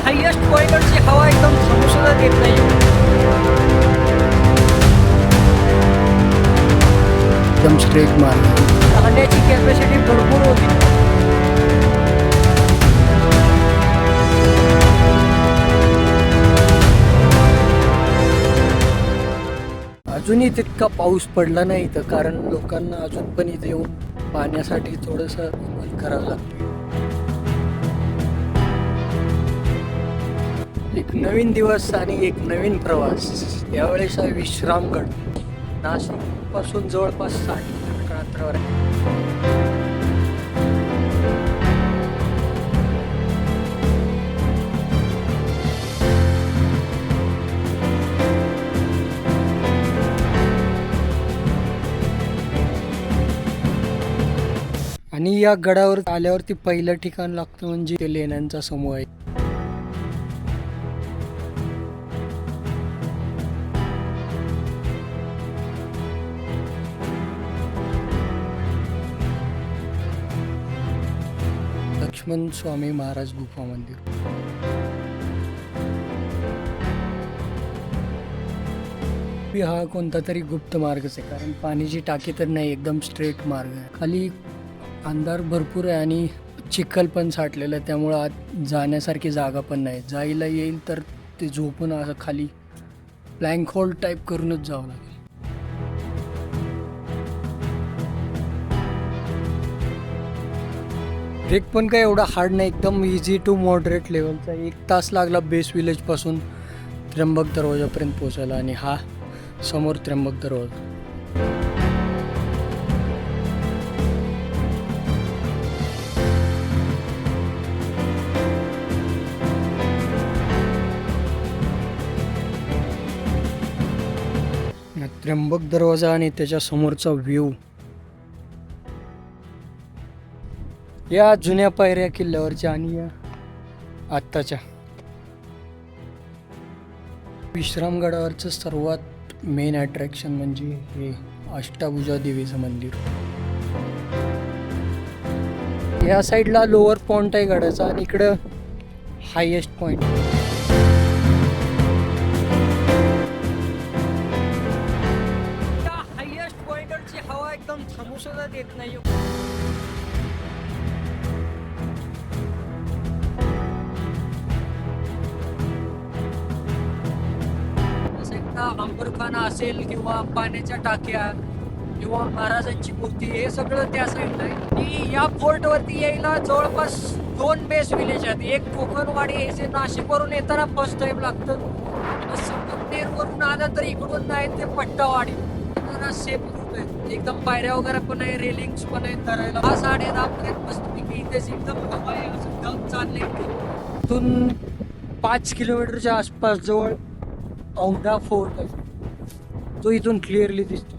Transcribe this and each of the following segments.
Highest पॉइंटची हवा एकदम थांबू सुद्धा देत नाही. एकदम स्ट्रेट मार्ग. राहण्याची कॅपॅसिटी भरपूर होती. अजूनही तितका पाऊस पडला नाही इथं, कारण लोकांना अजून पण इथे येऊन पाण्यासाठी थोडंसं बंद करावं लागतं. एक नवीन दिवस आणि एक नवीन प्रवास. यावेळेस हा विश्रामगड नाशिक पासून जवळपास 60 किलोमीटर अंतरावर आहे. आणि या गडावर आल्यावरती पहिलं ठिकाण लागतं म्हणजे ते लेण्यांचा समूह आहे. लक्ष्मण स्वामी महाराज गुफा मंदिर. हा कोणता तरी गुप्त मार्गच आहे, कारण पाण्याची टाकी तर नाही, एकदम स्ट्रेट मार्ग आहे. खाली अंधार भरपूर आहे आणि चिखल पण साठलेलं आहे, त्यामुळं आत जाण्यासारखी जागा पण नाही. जायला येईल तर ते झोपून असं खाली ब्लँक होल टाईप करूनच जावं लागेल. ट्रेक पण काय एवढा हार्ड नाही, एकदम इझी टू मॉडरेट लेवलचा. 1 तास लागला बेस विलेजपासून त्र्यंबक दरवाजापर्यंत पोचायला. आणि हा समोर त्र्यंबक दरवाजा. त्र्यंबक दरवाजा आणि त्याच्या समोरचा व्ह्यू. या जुन्या पायऱ्या किल्ल्यावरच्या आणि या आत्ताच्या. विश्रामगडावरचं सर्वात मेन अट्रॅक्शन म्हणजे हे अष्टभुजा देवीचं मंदिर. या साईडला लोअर पॉइंट आहे गडाचा आणि इकडं हायेस्ट पॉइंट. हायेस्ट पॉइंटची हवा एकदम थांबू सुद्धा देत नाही. अंबरखाना असेल किंवा पाण्याच्या टाक्या किंवा महाराजांची मूर्ती, हे सगळं त्या साईडला आहे. आणि या फोर्ट वरती यायला जवळपास 2 बेस विलेज आहेत. एक कोकणवाडी हे जे नाशिकवरून येताना फर्स्ट टाइम लागतं. संगमनेरवरून आलं तर इकडून नाही ते पट्टावाडी. सेफ रूट आहे, एकदम पायऱ्या वगैरे पण आहे, रेलिंग्स पण आहेत धरायला. 10-10:30 पर्यंत मस्तपैकी इथेच एकदम हवा आहे, असं दम चालले. इथून 5 किलोमीटरच्या आसपास जवळ औंढा फोर्ट आहे, तो इथून क्लिअरली दिसतो.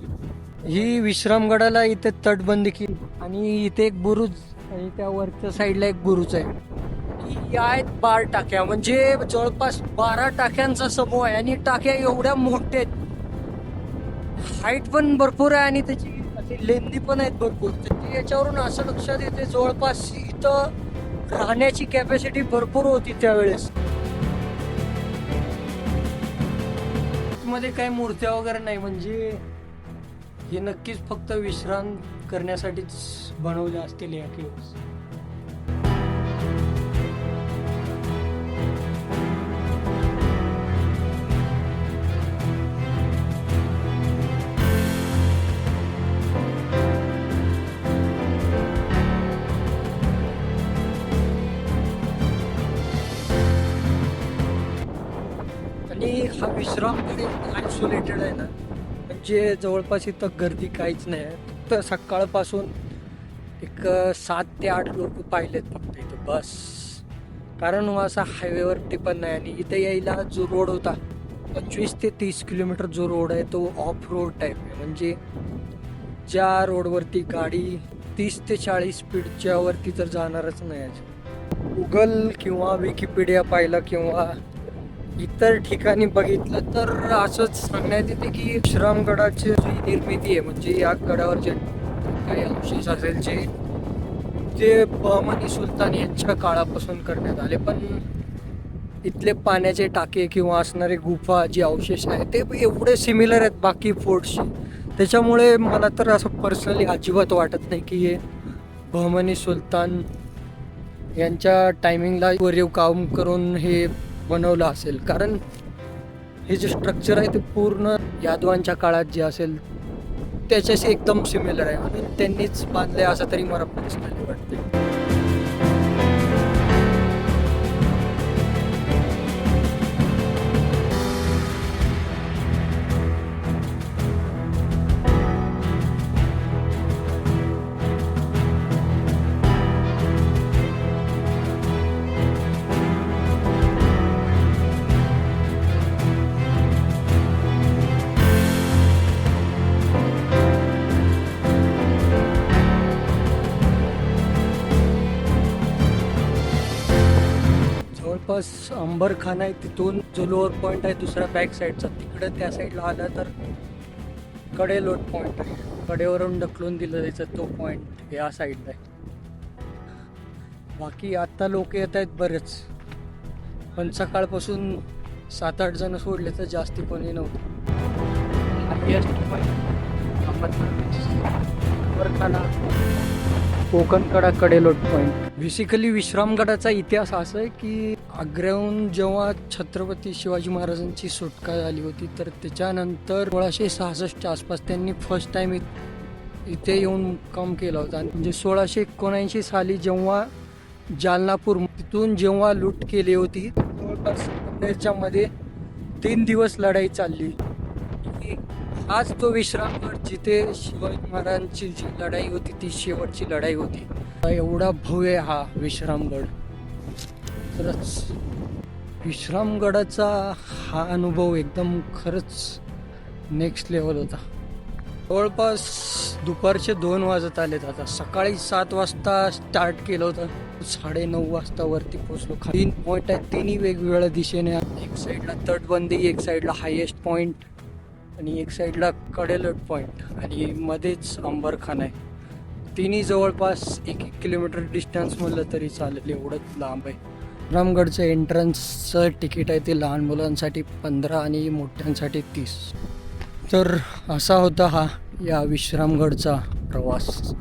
ही विश्रामगडाला इथे तटबंदी केली आणि इथे एक बुरुज आणि त्या वरच्या साईडला एक बुरुज आहे. या आहेत 12 टाक्या, म्हणजे जवळपास 12 टाक्यांचा समूह आहे. आणि टाक्या एवढ्या मोठ्या आहेत, हाईट पण भरपूर आहे आणि त्याची अशी लेंदी पण आहेत भरपूर. तर याच्यावरून असं लक्षात येते जवळपास इथं राहण्याची कॅपॅसिटी भरपूर होती त्यावेळेस. मध्ये काही मूर्त्या वगैरे नाही, म्हणजे हे नक्कीच फक्त विश्राम करण्यासाठीच बनवले असतील या केव्स. आणि हा विश्रामगड आयसोलेटेड आहे ना, म्हणजे जवळपास इथं गर्दी काहीच नाही आहे. फक्त सकाळपासून एक 7 ते 8 लोक पाहिलेत फक्त इथं बस. कारण असा हायवेवरती पण नाही. आणि इथे यायला जो रोड होता 25 ते 30 किलोमीटर जो रोड आहे तो ऑफ रोड टाईप आहे, म्हणजे ज्या रोडवरती गाडी 30 ते 40 स्पीडच्या वरती तर जाणारच नाही. गुगल किंवा विकिपीडिया पाहिलं किंवा इतर ठिकाणी बघितलं तर असंच सांगण्यात येते की विश्रामगडाची जी निर्मिती आहे, म्हणजे या गडावर जे काही अवशेष असेल जे बहमनी सुलतान यांच्या काळापासून करण्यात आले. पण इथले पाण्याचे टाके किंवा असणारे गुफा जे अवशेष आहेत ते एवढे सिमिलर आहेत बाकी फोर्टशी. त्याच्यामुळे मला तर असं पर्सनली अजिबात वाटत नाही की हे बहमनी सुलतान यांच्या टायमिंगला कोरीव काम करून हे बनवलं असेल. कारण हे जे स्ट्रक्चर आहे ते पूर्ण यादवांच्या काळात जे असेल त्याच्याशी एकदम सिमिलर आहे आणि त्यांनीच बांधले असं तरी मला पर्सनली वाटते. जवळपास अंबरखाना आहे, तिथून जो लोअर पॉईंट आहे दुसऱ्या बॅक साईडचा तिकडं त्या साईडला आला तर कडेलोट पॉईंट आहे. कडेवरून ढकलून दिलं जायचं तो पॉईंट या साईडला आहे. बाकी आत्ता लोक येत आहेत बरेच, पण सकाळपासून 7-8 जण सोडले तर जास्ती कोणी नव्हतं. अंबरखाना, कोकणकडा, कडेलोट पॉईंट. बेसिकली विश्रामगडाचा इतिहास असा आहे की आग्र्याहून जेव्हा छत्रपती शिवाजी महाराजांची सुटका झाली होती तर त्याच्यानंतर 1666 आसपास त्यांनी फर्स्ट टाइम इथे येऊन मुक्काम केला होता. आणि म्हणजे 1679 साली जेव्हा जालनापूर तिथून जेव्हा लूट केली होती जवळपास त्याच्यामध्ये 3 दिवस लढाई चालली. हाच तो विश्रामगड जिथे शिवाजी महाराजांची जी लढाई होती ती शेवटची लढाई होती. एवढा भव्य हा विश्रामगड. खरंच विश्रामगडाचा हा अनुभव एकदम खरंच नेक्स्ट लेवल होता. जवळपास दुपारचे 2 वाजत आलेत. आता सकाळी 7 वाजता स्टार्ट केलं होतं, 9:30 वाजता वरती पोचलो. 3 पॉईंट आहेत, तिन्ही वेगवेगळ्या दिशेने. एक साईडला तटबंदी, एक साईडला हायेस्ट पॉईंट आणि एक साईडला कडेलोट पॉईंट आणि मध्येच अंबरखाना आहे. तिन्ही जवळपास 1-1 किलोमीटर डिस्टन्स म्हणलं तरी चालेल, एवढंच लांब आहे. रामगडचं एंट्रन्सचं तिकीट आहे ते लहान मुलांसाठी 15 आणि मोठ्यांसाठी 30. तर असा होता हा या विश्रामगडचा प्रवास.